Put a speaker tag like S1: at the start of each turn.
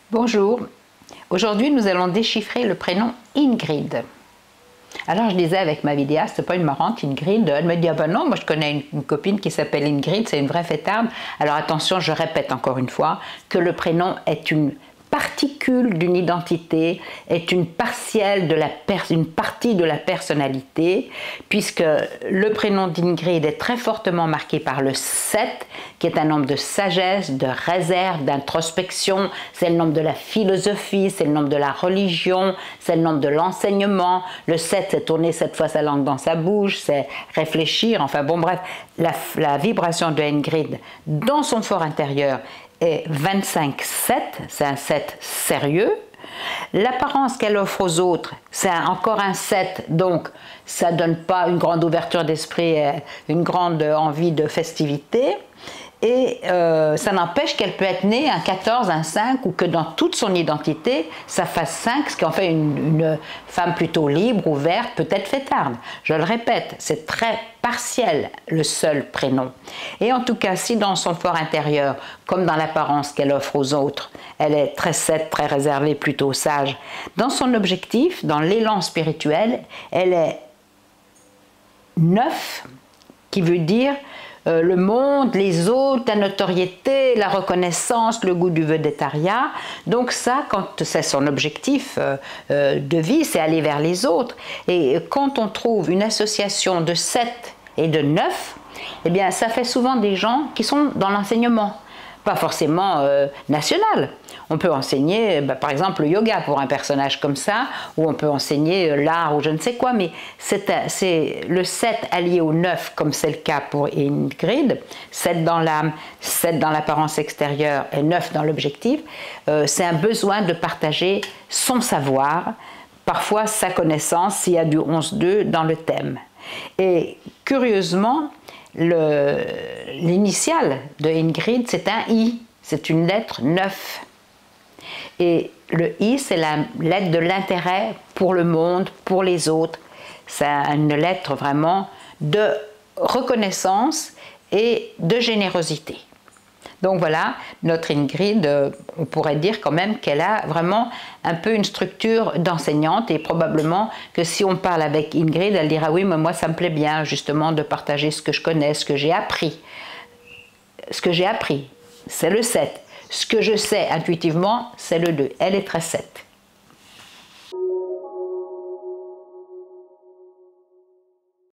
S1: Bonjour, aujourd'hui nous allons déchiffrer le prénom Ingrid. Alors je disais avec ma vidéaste, c'est pas une marrante Ingrid, elle me dit ah ben non, moi je connais une copine qui s'appelle Ingrid, c'est une vraie fêtarde. Alors attention, je répète encore une fois que le prénom est une particule d'une identité, est une partielle de une partie de la personnalité, puisque le prénom d'Ingrid est très fortement marqué par le 7, qui est un nombre de sagesse, de réserve, d'introspection, c'est le nombre de la philosophie, c'est le nombre de la religion, c'est le nombre de l'enseignement. Le 7, c'est tourner 7 fois sa langue dans sa bouche, c'est réfléchir, enfin bon bref, la vibration de Ingrid dans son fort intérieur est 25-7, c'est un 7 sérieux. L'apparence qu'elle offre aux autres, c'est encore un 7, donc ça ne donne pas une grande ouverture d'esprit, une grande envie de festivité. Et ça n'empêche qu'elle peut être née un 14, un 5, ou que dans toute son identité, ça fasse 5, ce qui en fait une femme plutôt libre, ouverte, peut-être fêtarde. Je le répète, c'est très partiel le seul prénom. Et en tout cas, si dans son fort intérieur, comme dans l'apparence qu'elle offre aux autres, elle est très 7, très réservée, plutôt sage, dans son objectif, dans l'élan spirituel, elle est 9, qui veut dire le monde, les autres, la notoriété, la reconnaissance, le goût du vedettariat. Donc ça, quand c'est son objectif de vie, c'est aller vers les autres. Et quand on trouve une association de 7 et de 9, eh bien ça fait souvent des gens qui sont dans l'enseignement. Pas forcément national. On peut enseigner, par exemple, le yoga pour un personnage comme ça, ou on peut enseigner l'art ou je ne sais quoi, mais c'est le 7 allié au 9, comme c'est le cas pour Ingrid, 7 dans l'âme, 7 dans l'apparence extérieure et 9 dans l'objectif. C'est un besoin de partager son savoir, parfois sa connaissance, s'il y a du 11-2 dans le thème. Et curieusement, l'initiale de Ingrid, c'est un I, c'est une lettre 9. Et le I, c'est la lettre de l'intérêt pour le monde, pour les autres. C'est une lettre vraiment de reconnaissance et de générosité. Donc voilà, notre Ingrid, on pourrait dire quand même qu'elle a vraiment un peu une structure d'enseignante, et probablement que si on parle avec Ingrid, elle dira oui, mais moi ça me plaît bien justement de partager ce que je connais, ce que j'ai appris. Ce que j'ai appris, c'est le 7. Ce que je sais intuitivement, c'est le 2. Elle est très 7.